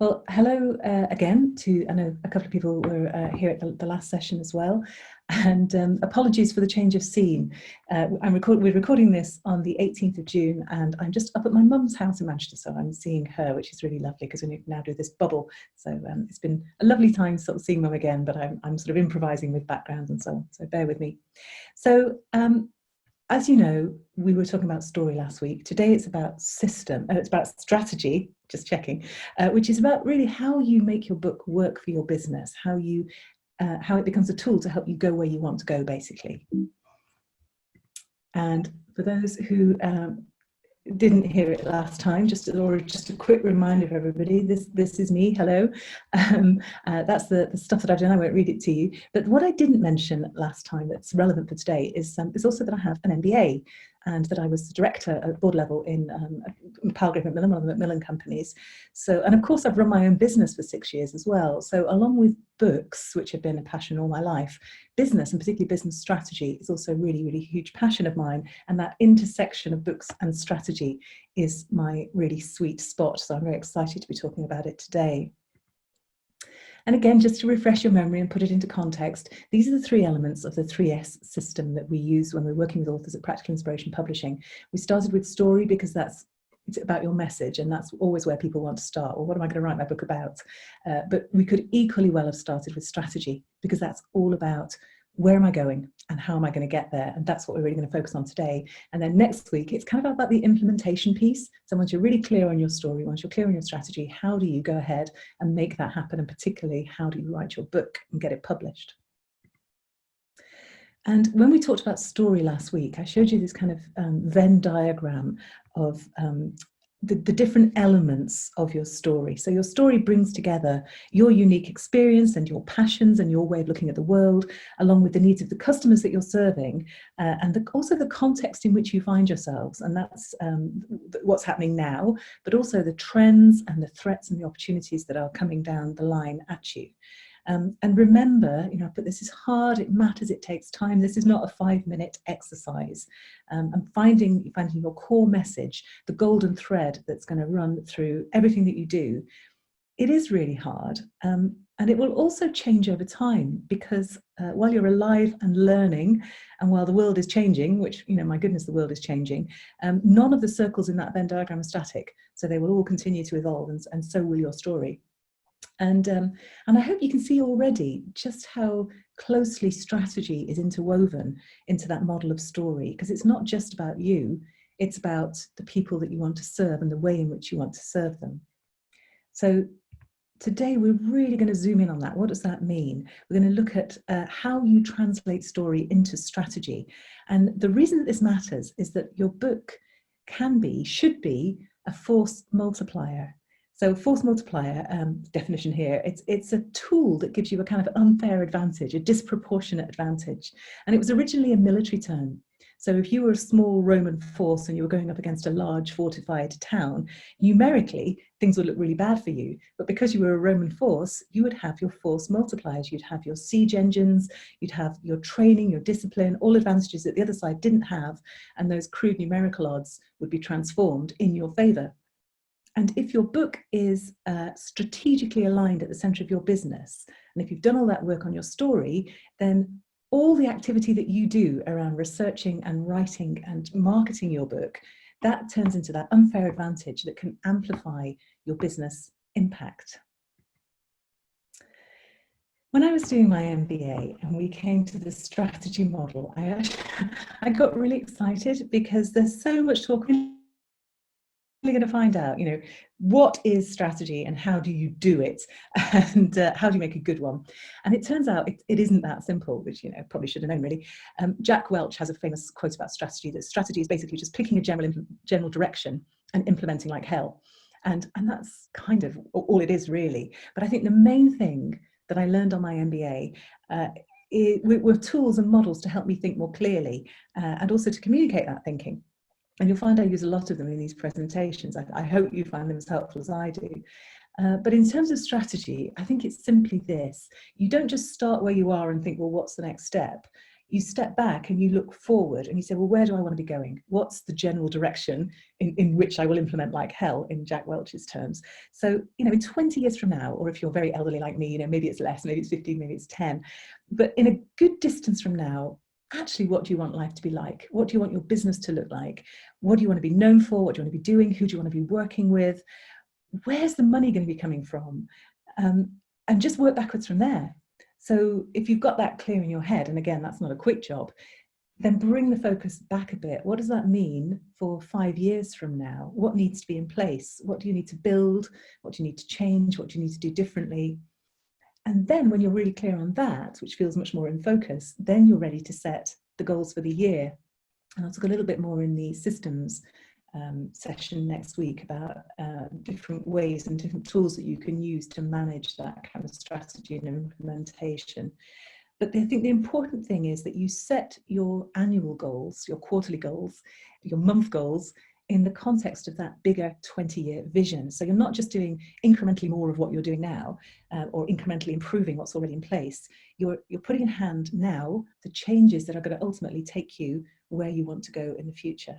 Well, hello again to, I know a couple of people were here at the last session as well, and apologies for the change of scene. We're recording this on the 18th of June, and I'm just up at my mum's house in Manchester, so I'm seeing her, which is really lovely because we can now do this bubble. So it's been a lovely time sort of seeing mum again, but I'm sort of improvising with background and so on, so bear with me. So as you know, we were talking about story last week. Today it's about it's about strategy, just checking, which is about really how you make your book work for your business, how it becomes a tool to help you go where you want to go, basically. And for those who didn't hear it last time, just a quick reminder for everybody, this is me, hello. That's the stuff that I've done. I won't read it to you, but what I didn't mention last time that's relevant for today is also that I have an MBA, and that I was director at board level in Palgrave Macmillan, one of the Macmillan companies. So, and of course I've run my own business for 6 years as well. So along with books, which have been a passion all my life, business, and particularly business strategy, is also a really, really huge passion of mine. And that intersection of books and strategy is my really sweet spot. So I'm very excited to be talking about it today. And again, just to refresh your memory and put it into context, these are the three elements of the 3S system that we use when we're working with authors at Practical Inspiration Publishing. We started with story because it's about your message, and that's always where people want to start. Well, what am I going to write my book about? But we could equally well have started with strategy, because that's all about where am I going and how am I going to get there? And that's what we're really going to focus on today. And then next week, it's kind of about the implementation piece. So once you're really clear on your story, once you're clear on your strategy, how do you go ahead and make that happen? And particularly, how do you write your book and get it published? And when we talked about story last week, I showed you this kind of Venn diagram of the different elements of your story. So your story brings together your unique experience and your passions and your way of looking at the world, along with the needs of the customers that you're serving, and also the context in which you find yourselves. And that's what's happening now, but also the trends and the threats and the opportunities that are coming down the line at you. And remember, but this is hard, it matters, it takes time. This is not a 5-minute exercise. And finding your core message, the golden thread that's going to run through everything that you do, it is really hard. And it will also change over time, because while you're alive and learning, and while the world is changing, which, my goodness, the world is changing, none of the circles in that Venn diagram are static. So they will all continue to evolve, and so will your story. And I hope you can see already just how closely strategy is interwoven into that model of story, because it's not just about you, it's about the people that you want to serve and the way in which you want to serve them. So today we're really going to zoom in on that. What does that mean? We're going to look at how you translate story into strategy. And the reason that this matters is that your book should be a force multiplier. So force multiplier, definition here, it's a tool that gives you a kind of unfair advantage, a disproportionate advantage. And it was originally a military term. So if you were a small Roman force and you were going up against a large fortified town, numerically, things would look really bad for you. But because you were a Roman force, you would have your force multipliers. You'd have your siege engines, you'd have your training, your discipline, all advantages that the other side didn't have. And those crude numerical odds would be transformed in your favor. And if your book is strategically aligned at the center of your business, and if you've done all that work on your story, then all the activity that you do around researching and writing and marketing your book, that turns into that unfair advantage that can amplify your business impact. When I was doing my MBA and we came to the strategy model, I got really excited, because there's so much talk. We're going to find out, what is strategy and how do you do it, and how do you make a good one? And it turns out it isn't that simple, which, probably should have known really. Jack Welch has a famous quote about strategy, that strategy is basically just picking a general direction and implementing like hell. And that's kind of all it is, really. But I think the main thing that I learned on my MBA were tools and models to help me think more clearly, and also to communicate that thinking. And you'll find I use a lot of them in these presentations. I hope you find them as helpful as I do. But in terms of strategy, I think it's simply this. You don't just start where you are and think, well, what's the next step? you step back and you look forward and you say, well, where do I want to be going? What's the general direction in which I will implement like hell, in Jack Welch's terms? So, in 20 years from now, or if you're very elderly like me, maybe it's less, maybe it's 15, maybe it's 10, but in a good distance from now, actually, what do you want life to be like? What do you want your business to look like? What do you want to be known for? What do you want to be doing? Who do you want to be working with? Where's the money going to be coming from? And just work backwards from there. So if you've got that clear in your head, and again, that's not a quick job, then bring the focus back a bit. What does that mean for 5 years from now? What needs to be in place? What do you need to build? What do you need to change? What do you need to do differently? And then when you're really clear on that, which feels much more in focus, then you're ready to set the goals for the year. And I'll talk a little bit more in the systems session next week about different ways and different tools that you can use to manage that kind of strategy and implementation. But I think the important thing is that you set your annual goals, your quarterly goals, your month goals in the context of that bigger 20-year vision. So you're not just doing incrementally more of what you're doing now or incrementally improving what's already in place. You're putting in hand now the changes that are going to ultimately take you where you want to go in the future.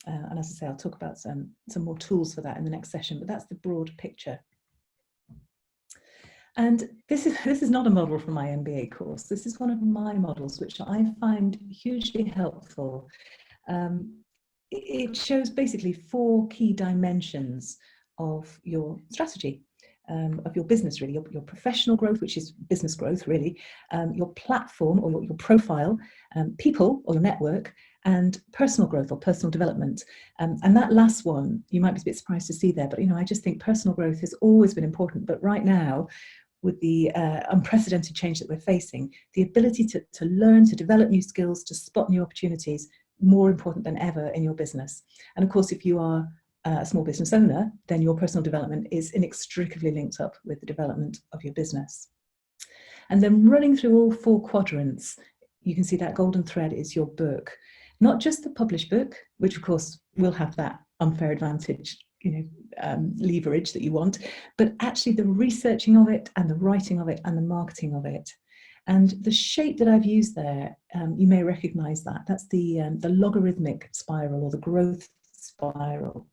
And as I say, I'll talk about some more tools for that in the next session, but that's the broad picture. And this is not a model from my MBA course. This is one of my models, which I find hugely helpful. It shows basically 4 key dimensions of your strategy, of your business, really, your professional growth, which is business growth, really, your platform or your profile, people or your network, and personal growth or personal development. And that last one, you might be a bit surprised to see there, but I just think personal growth has always been important. But right now, with the unprecedented change that we're facing, the ability to learn, to develop new skills, to spot new opportunities, more important than ever in your business. And of course, if you are a small business owner, then your personal development is inextricably linked up with the development of your business. And then running through all 4 quadrants, you can see that golden thread is your book. Not just the published book, which of course will have that unfair advantage, leverage that you want, but actually the researching of it and the writing of it and the marketing of it. And the shape that I've used there, you may recognize that. That's the logarithmic spiral or the growth spiral.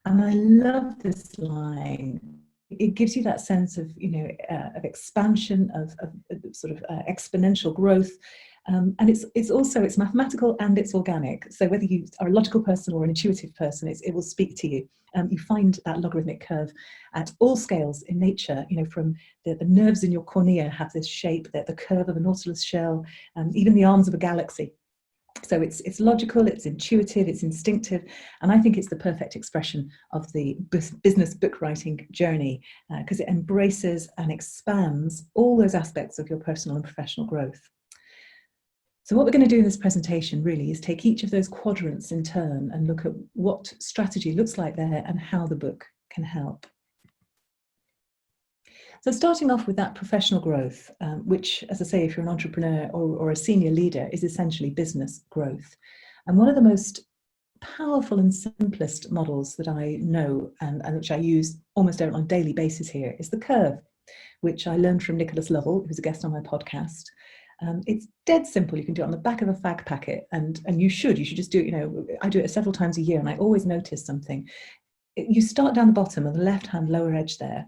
And I love this line. It gives you that sense of, of expansion, of sort of exponential growth. And it's mathematical and it's organic. So whether you are a logical person or an intuitive person, it will speak to you. You find that logarithmic curve at all scales in nature, from the nerves in your cornea have this shape, the curve of a nautilus shell, even the arms of a galaxy. So it's logical, it's intuitive, it's instinctive, and I think it's the perfect expression of the business book writing journey because it embraces and expands all those aspects of your personal and professional growth. So what we're going to do in this presentation really is take each of those quadrants in turn and look at what strategy looks like there and how the book can help. So starting off with that professional growth, which, as I say, if you're an entrepreneur or a senior leader, is essentially business growth. And one of the most powerful and simplest models that I know and which I use almost on a daily basis here is the curve, which I learned from Nicholas Lovell, who's a guest on my podcast. It's dead simple. You can do it on the back of a fag packet, and you should just do it. I do it several times a year, and I always notice something. You start down the bottom of the left-hand lower edge there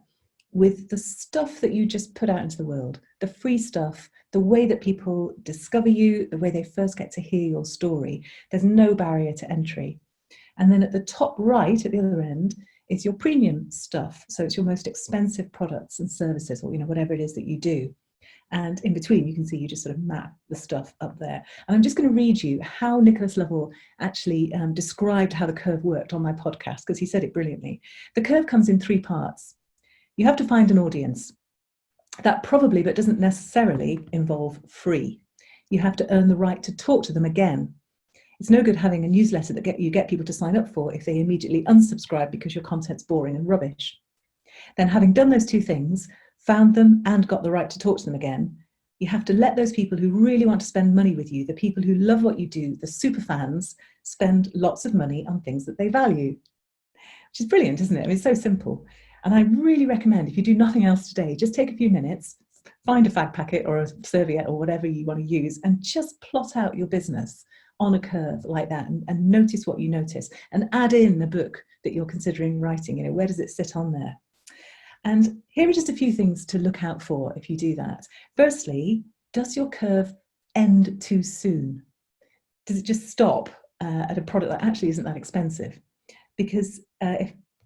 with the stuff that you just put out into the world, the free stuff, the way that people discover you, the way they first get to hear your story. There's no barrier to entry. And then at the top right, at the other end, is your premium stuff. So it's your most expensive products and services, or whatever it is that you do. And in between, you can see you just sort of map the stuff up there. And I'm just going to read you how Nicholas Lovell actually described how the curve worked on my podcast, because he said it brilliantly. The curve comes in 3 parts. You have to find an audience. That probably, but doesn't necessarily involve free. You have to earn the right to talk to them again. It's no good having a newsletter that you get people to sign up for if they immediately unsubscribe because your content's boring and rubbish. Then, having done those 2 things, found them and got the right to talk to them again, you have to let those people who really want to spend money with you, the people who love what you do, the super fans, spend lots of money on things that they value. Which is brilliant, isn't it? I mean, it's so simple. And I really recommend, if you do nothing else today, just take a few minutes, find a fag packet or a serviette or whatever you want to use and just plot out your business on a curve like that, and notice what you notice, and add in the book that you're considering writing. You know, where does it sit on there? And here are just a few things to look out for if you do that. Firstly, does your curve end too soon? Does it just stop at a product that actually isn't that expensive? Because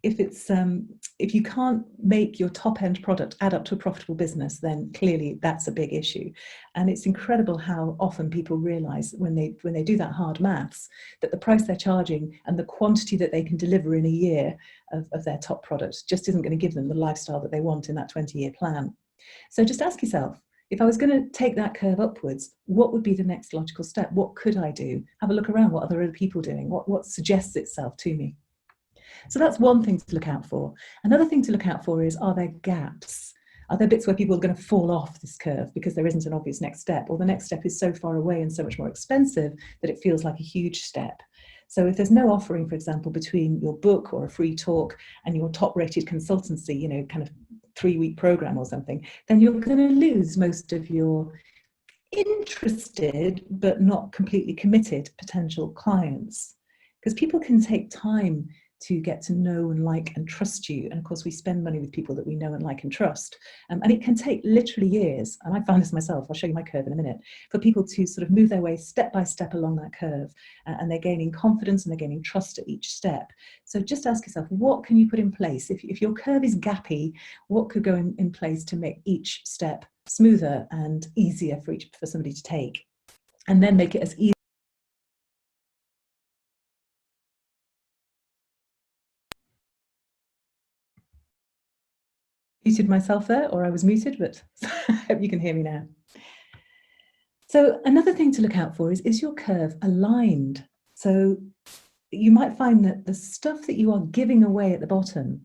if you can't make your top end product add up to a profitable business, then clearly that's a big issue. And it's incredible how often people realize when they do that hard maths, that the price they're charging and the quantity that they can deliver in a year of their top product just isn't going to give them the lifestyle that they want in that 20-year plan. So just ask yourself, if I was going to take that curve upwards, what would be the next logical step? What could I do? Have a look around. What are other people doing? What suggests itself to me? So that's one thing to look out for. Another thing to look out for is, are there gaps? Are there bits where people are going to fall off this curve because there isn't an obvious next step, or the next step is so far away and so much more expensive that it feels like a huge step? So if there's no offering, for example, between your book or a free talk and your top rated consultancy, you know, kind of 3-week program or something, then you're going to lose most of your interested but not completely committed potential clients, because people can take time to get to know and like and trust you. And of course, we spend money with people that we know and like and trust. And it can take literally years. And I found this myself, I'll show you my curve in a minute, for people to sort of move their way step by step along that curve. And they're gaining confidence and they're gaining trust at each step. So just ask yourself, what can you put in place? If your curve is gappy, what could go in place to make each step smoother and easier for somebody to take? And then make it as easy. Muted myself there, or I was muted, but I hope you can hear me now. So another thing to look out for is your curve aligned? So you might find that the stuff that you are giving away at the bottom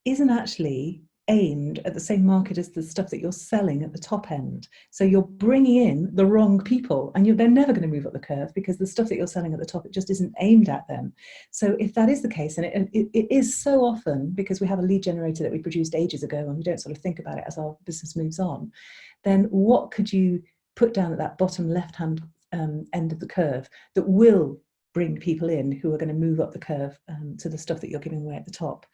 isn't actually aimed at the same market as the stuff that you're selling at the top end. So you're bringing in the wrong people, and they're never going to move up the curve because the stuff that you're selling at the top, it just isn't aimed at them. So if that is the case, and it is so often because we have a lead generator that we produced ages ago and we don't sort of think about it as our business moves on, then what could you put down at that bottom left-hand end of the curve that will bring people in who are going to move up the curve to the stuff that you're giving away at the top?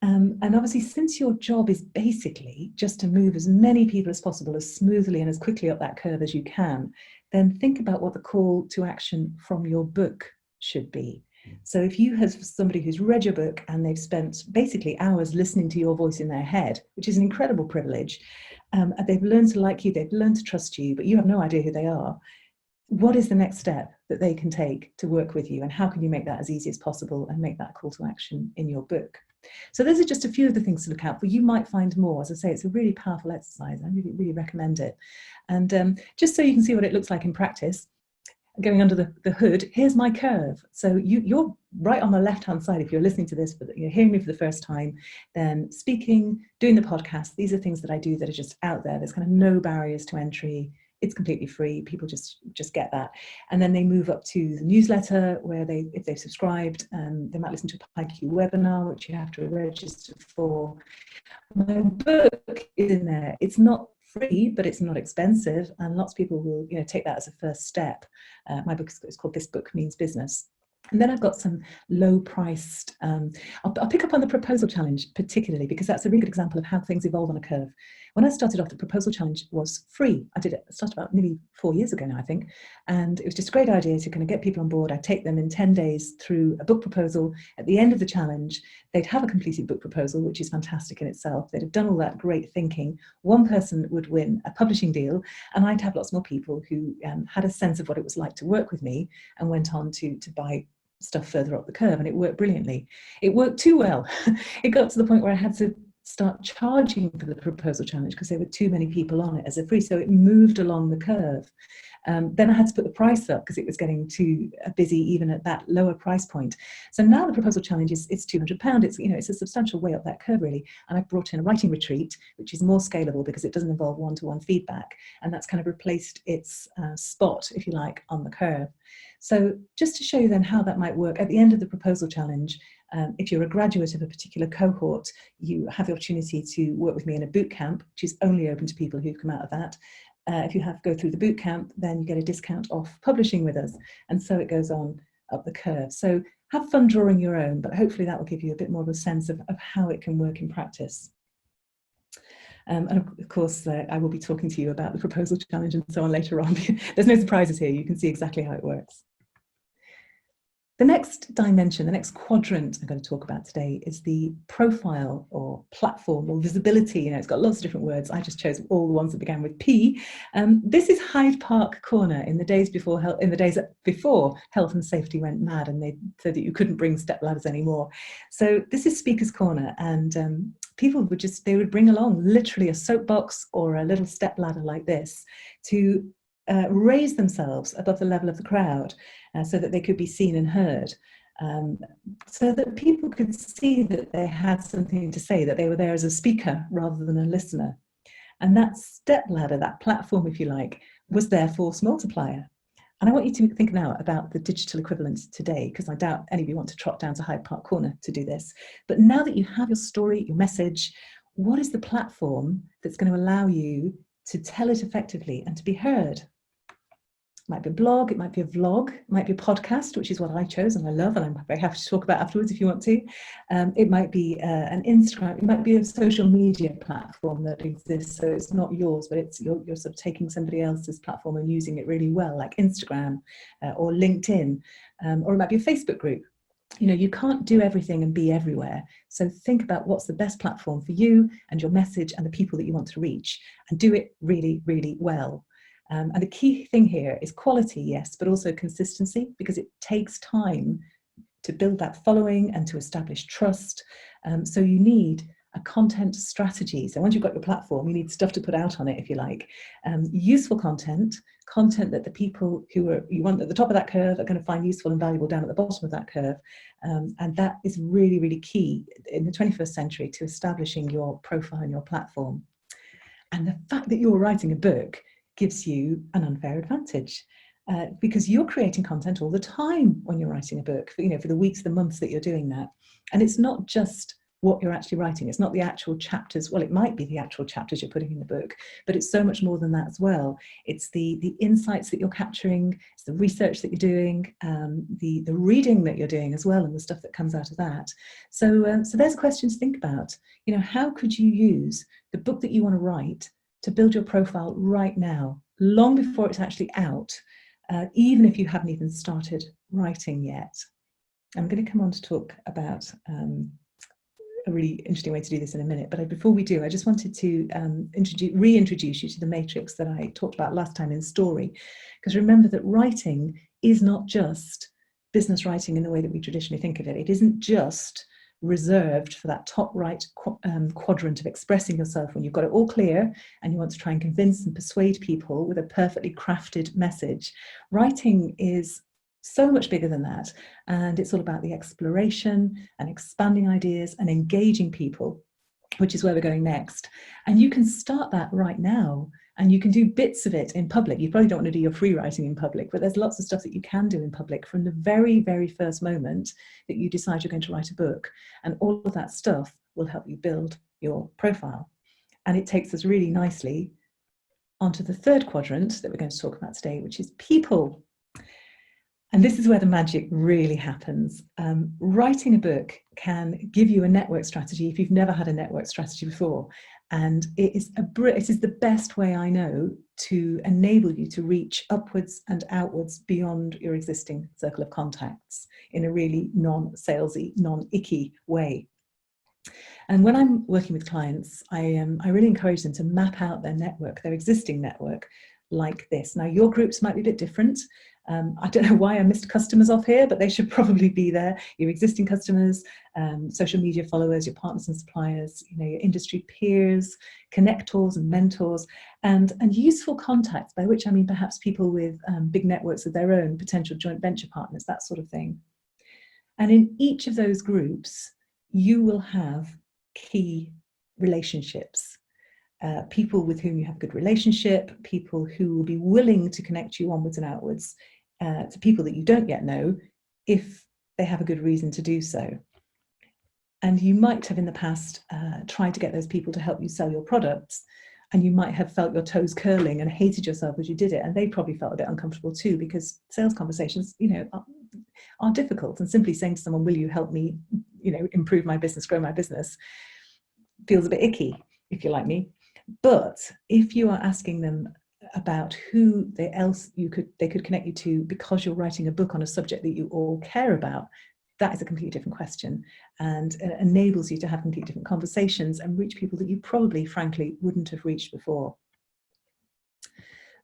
And obviously, since your job is basically just to move as many people as possible as smoothly and as quickly up that curve as you can, then think about what the call to action from your book should be. So if you have somebody who's read your book and they've spent basically hours listening to your voice in their head, which is an incredible privilege, and they've learned to like you, they've learned to trust you, but you have no idea who they are, what is the next step that they can take to work with you? And how can you make that as easy as possible and make that call to action in your book? So those are just a few of the things to look out for. You might find more. As I say, it's a really powerful exercise. I really, really recommend it. And just so you can see what it looks like in practice, going under the hood, here's my curve. So you're right on the left-hand side. If you're listening to this, but you're hearing me for the first time, then speaking, doing the podcast, these are things that I do that are just out there. There's kind of no barriers to entry. It's completely free. People just get that. And then they move up to the newsletter where if they've subscribed, they might listen to a PyQ webinar, which you have to register for. My book is in there. It's not free, but it's not expensive. And lots of people will take that as a first step. My book is called This Book Means Business. And then I've got some low-priced, I'll pick up on the proposal challenge particularly because that's a really good example of how things evolve on a curve. When I started off, the proposal challenge was free. I started about nearly 4 years ago now, I think. And it was just a great idea to kind of get people on board. I'd take them in 10 days through a book proposal. At the end of the challenge, they'd have a completed book proposal, which is fantastic in itself. They'd have done all that great thinking. One person would win a publishing deal, and I'd have lots more people who had a sense of what it was like to work with me and went on to buy stuff further up the curve, and it worked brilliantly. It worked too well. It got to the point where I had to start charging for the proposal challenge because there were too many people on it as a free, so it moved along the curve. Then I had to put the price up because it was getting too busy even at that lower price point. So now the proposal challenge is £200. It's a substantial way up that curve really. And I've brought in a writing retreat, which is more scalable because it doesn't involve one-to-one feedback. And that's kind of replaced its spot, if you like, on the curve. So just to show you then how that might work, at the end of the proposal challenge, if you're a graduate of a particular cohort, you have the opportunity to work with me in a boot camp, which is only open to people who've come out of that. If you go through the boot camp, then you get a discount off publishing with us. And so it goes on up the curve. So have fun drawing your own, but hopefully that will give you a bit more of a sense of how it can work in practice. And of course, I will be talking to you about the proposal challenge and so on later on. There's no surprises here. You can see exactly how it works. The next dimension, the next quadrant I'm going to talk about today is the profile or platform or visibility. It's got lots of different words. I just chose all the ones that began with P. This is Hyde Park Corner in the days before health and safety went mad and they said that you couldn't bring step ladders anymore. So this is Speaker's Corner, and people would bring along literally a soapbox or a little step ladder like this to raise themselves above the level of the crowd so that they could be seen and heard, so that people could see that they had something to say, that they were there as a speaker rather than a listener. And that step ladder, that platform, if you like, was their force multiplier. And I want you to think now about the digital equivalent today, because I doubt any of you want to trot down to Hyde Park Corner to do this. But now that you have your story, your message, what is the platform that's going to allow you to tell it effectively and to be heard? It might be a blog, it might be a vlog, it might be a podcast, which is what I chose and I love, and I'm very happy to talk about afterwards if you want to. It might be an Instagram, it might be a social media platform that exists, so it's not yours, but it's you're sort of taking somebody else's platform and using it really well, like Instagram or LinkedIn, or it might be a Facebook group. You can't do everything and be everywhere. So think about what's the best platform for you and your message and the people that you want to reach, and do it really, really well. And the key thing here is quality, yes, but also consistency, because it takes time to build that following and to establish trust. So you need a content strategy. So once you've got your platform, you need stuff to put out on it, if you like. Useful content that the people who you want at the top of that curve are going to find useful and valuable down at the bottom of that curve. And that is really, really key in the 21st century to establishing your profile and your platform. And the fact that you're writing a book gives you an unfair advantage, because you're creating content all the time when you're writing a book, for the weeks, the months that you're doing that. And it's not just what you're actually writing. It's not the actual chapters. Well, it might be the actual chapters you're putting in the book, but it's so much more than that as well. It's the insights that you're capturing, it's the research that you're doing, the reading that you're doing as well, and the stuff that comes out of that. So there's a question to think about. How could you use the book that you want to write to build your profile right now, long before it's actually out, even if you haven't even started writing yet? I'm going to come on to talk about a really interesting way to do this in a minute, but before we do, I just wanted to reintroduce you to the matrix that I talked about last time in story, because remember that writing is not just business writing in the way that we traditionally think of it. It isn't just reserved for that top right quadrant of expressing yourself when you've got it all clear and you want to try and convince and persuade people with a perfectly crafted message. Writing is so much bigger than that, and it's all about the exploration and expanding ideas and engaging people, which is where we're going next. And you can start that right now, and you can do bits of it in public. You probably don't want to do your free writing in public, but there's lots of stuff that you can do in public from the very, very first moment that you decide you're going to write a book. And all of that stuff will help you build your profile. And it takes us really nicely onto the third quadrant that we're going to talk about today, which is people. And this is where the magic really happens. Writing a book can give you a network strategy if you've never had a network strategy before. And it is the best way I know to enable you to reach upwards and outwards beyond your existing circle of contacts in a really non-salesy, non-icky way. And when I'm working with clients, I really encourage them to map out their network, their existing network, like this. Now, your groups might be a bit different. I don't know why I missed customers off here, but they should probably be there. Your existing customers, social media followers, your partners and suppliers, your industry peers, connectors and mentors, and useful contacts, by which I mean perhaps people with big networks of their own, potential joint venture partners, that sort of thing. And in each of those groups, you will have key relationships. People with whom you have a good relationship, people who will be willing to connect you onwards and outwards, to people that you don't yet know, if they have a good reason to do so. And you might have in the past tried to get those people to help you sell your products, and you might have felt your toes curling and hated yourself as you did it, and they probably felt a bit uncomfortable too, because sales conversations, are difficult, and simply saying to someone, will you help me, improve my business, grow my business, feels a bit icky, if you're like me. But if you are asking them about who they could connect you to because you're writing a book on a subject that you all care about, that is a completely different question, and it enables you to have completely different conversations and reach people that you probably, frankly, wouldn't have reached before.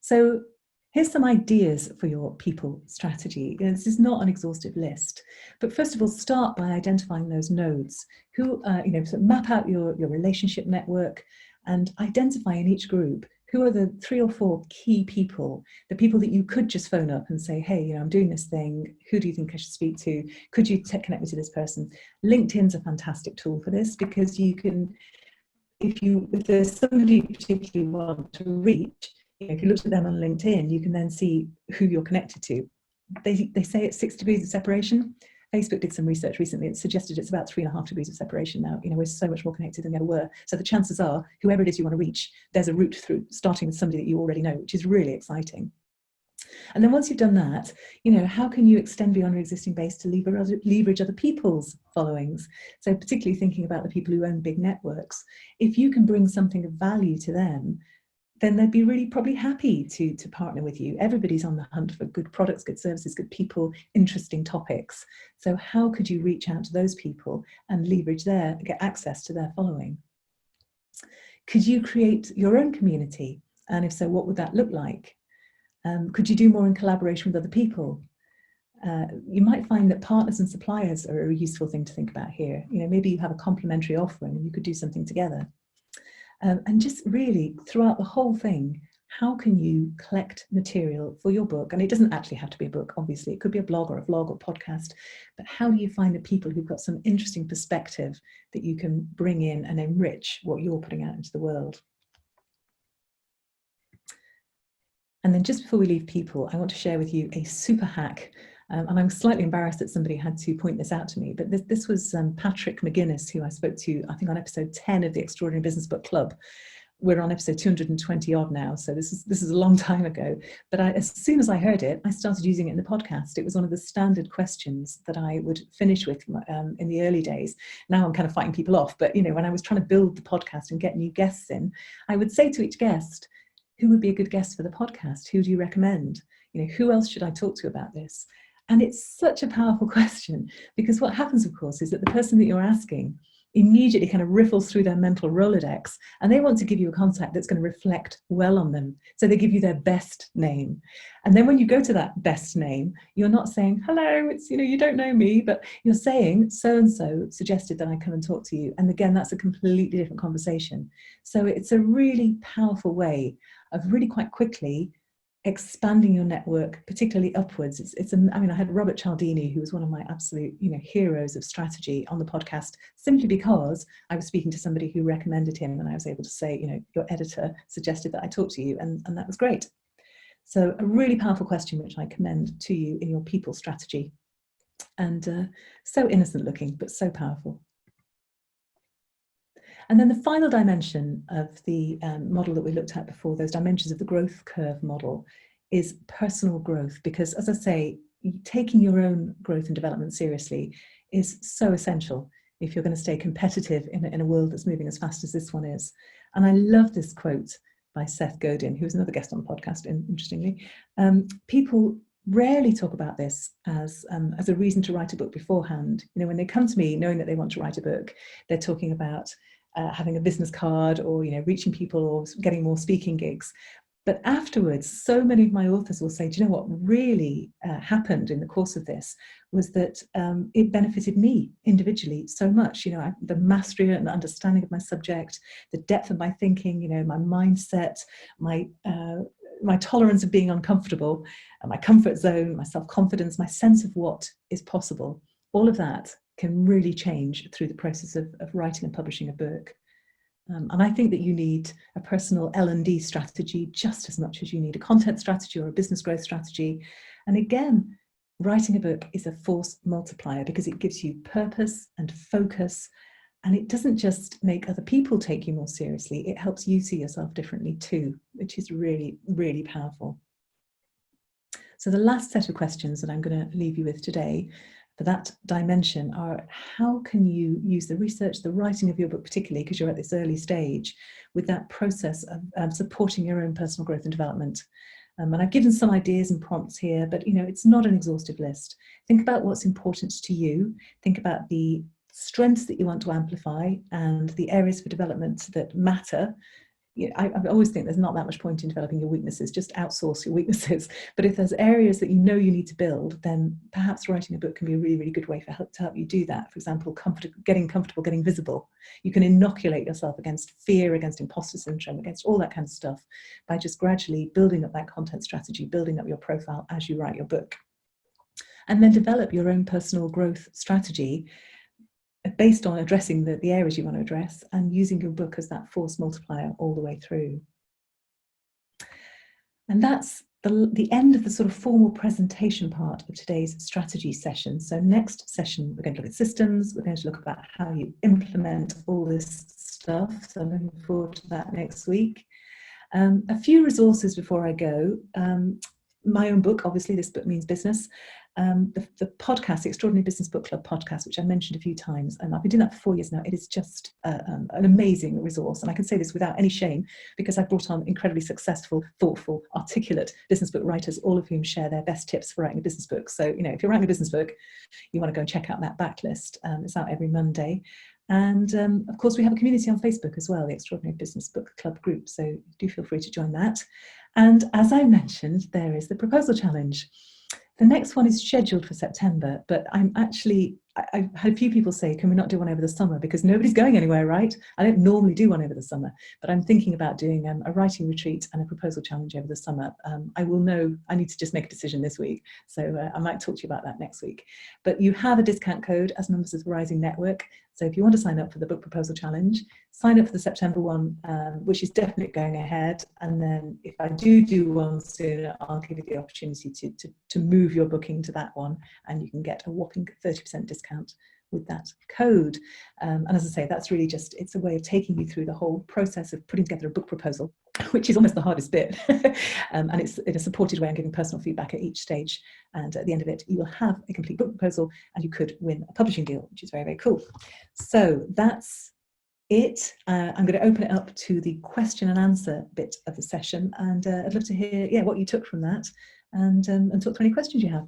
So here's some ideas for your people strategy. This is not an exhaustive list, but first of all, start by identifying those nodes. Who, so map out your relationship network and identify in each group who are the 3 or 4 key people, the people that you could just phone up and say, hey, I'm doing this thing. Who do you think I should speak to? Could you connect me to this person? LinkedIn's a fantastic tool for this, because you can, if there's somebody you particularly want to reach, if you look at them on LinkedIn, you can then see who you're connected to. They say it's 6 degrees of separation. Facebook did some research recently. It suggested it's about 3.5 degrees of separation now. We're so much more connected than we ever were. So the chances are, whoever it is you want to reach, there's a route through, starting with somebody that you already know, which is really exciting. And then once you've done that, how can you extend beyond your existing base to leverage other people's followings? So particularly thinking about the people who own big networks. If you can bring something of value to them, then they'd be really probably happy to partner with you. Everybody's on the hunt for good products, good services, good people, interesting topics. So how could you reach out to those people and get access to their following? Could you create your own community? And if so, what would that look like? Could you do more in collaboration with other people? You might find that partners and suppliers are a useful thing to think about here. Maybe you have a complementary offering and you could do something together. And just really throughout the whole thing, how can you collect material for your book? And it doesn't actually have to be a book, obviously. It could be a blog or a vlog or podcast. But how do you find the people who've got some interesting perspective that you can bring in and enrich what you're putting out into the world? And then just before we leave people, I want to share with you a super hack. And I'm slightly embarrassed that somebody had to point this out to me, but this was Patrick McGuinness, who I spoke to, I think, on episode 10 of the Extraordinary Business Book Club. We're on episode 220 odd now, so this is a long time ago. But as soon as I heard it, I started using it in the podcast. It was one of the standard questions that I would finish with in the early days. Now I'm kind of fighting people off, but when I was trying to build the podcast and get new guests in, I would say to each guest, who would be a good guest for the podcast? Who do you recommend? Who else should I talk to about this? And it's such a powerful question, because what happens, of course, is that the person that you're asking immediately kind of riffles through their mental Rolodex, and they want to give you a contact that's going to reflect well on them. So they give you their best name. And then when you go to that best name, you're not saying, hello, it's, you don't know me, but you're saying, so-and-so suggested that I come and talk to you. And again, that's a completely different conversation. So it's a really powerful way of really quite quickly expanding your network, particularly upwards. I had Robert Cialdini, who was one of my absolute, heroes of strategy, on the podcast, simply because I was speaking to somebody who recommended him, and I was able to say, your editor suggested that I talk to you, and that was great. So a really powerful question, which I commend to you in your people strategy, and so innocent looking, but so powerful. And then the final dimension of the model that we looked at before, those dimensions of the growth curve model, is personal growth. Because, as I say, taking your own growth and development seriously is so essential if you're going to stay competitive in a world that's moving as fast as this one is. And I love this quote by Seth Godin, who was another guest on the podcast, interestingly. People rarely talk about this as a reason to write a book beforehand. When they come to me knowing that they want to write a book, they're talking about having a business card, or reaching people, or getting more speaking gigs. But afterwards, so many of my authors will say, do you know what really happened in the course of this was that it benefited me individually so much. You know, the mastery and understanding of my subject, the depth of my thinking, you know, my mindset, my tolerance of being uncomfortable, my comfort zone, my self-confidence, my sense of what is possible. All of that can really change through the process of writing and publishing a book. And I think that you need a personal L&D strategy just as much as you need a content strategy or a business growth strategy. And again, writing a book is a force multiplier because it gives you purpose and focus, and it doesn't just make other people take you more seriously, it helps you see yourself differently too, which is really, really powerful. So the last set of questions that I'm going to leave you with today for that dimension are, how can you use the research, the writing of your book, particularly because you're at this early stage, with that process of supporting your own personal growth and development? And I've given some ideas and prompts here, but you know, it's not an exhaustive list. Think about what's important to you. Think about the strengths that you want to amplify and the areas for development that matter. You know, I always think there's not that much point in developing your weaknesses, just outsource your weaknesses. But if there's areas that you know you need to build, then perhaps writing a book can be a really, really good way to help you do that. For example, getting comfortable, getting visible. You can inoculate yourself against fear, against imposter syndrome, against all that kind of stuff by just gradually building up that content strategy, building up your profile as you write your book. And then develop your own personal growth strategy based on addressing the areas you want to address and using your book as that force multiplier all the way through. And that's the end of the sort of formal presentation part of today's strategy session. So next session, we're going to look at systems. We're going to look about how you implement all this stuff. So I'm looking forward to that next week. A few resources before I go. My own book, obviously, This Book Means Business. The podcast, the Extraordinary Business Book Club podcast, which I mentioned a few times, and I've been doing that for 4 years now. It is just an amazing resource, and I can say this without any shame because I've brought on incredibly successful, thoughtful, articulate business book writers, all of whom share their best tips for writing a business book. So, you know, if you're writing a business book, you want to go and check out that backlist. It's out every Monday. And of course, we have a community on Facebook as well, the Extraordinary Business Book Club group. So do feel free to join that. And as I mentioned, there is the proposal challenge. The next one is scheduled for September, but I've had a few people say, can we not do one over the summer? Because nobody's going anywhere, right? I don't normally do one over the summer, but I'm thinking about doing a writing retreat and a proposal challenge over the summer. I will know, I need to just make a decision this week. So I might talk to you about that next week. But you have a discount code as members of the Rising Network. So if you want to sign up for the book proposal challenge, sign up for the September one, which is definitely going ahead. And then if I do one sooner, I'll give you the opportunity to move your booking to that one, and you can get a whopping 30% discount with that code. And as I say, that's really just, it's a way of taking you through the whole process of putting together a book proposal, which is almost the hardest bit. And it's in a supported way. I'm giving personal feedback at each stage. And at the end of it, you will have a complete book proposal and you could win a publishing deal, which is very, very cool. So that's it. I'm going to open it up to the question and answer bit of the session. And I'd love to hear what you took from that and talk through any questions you have.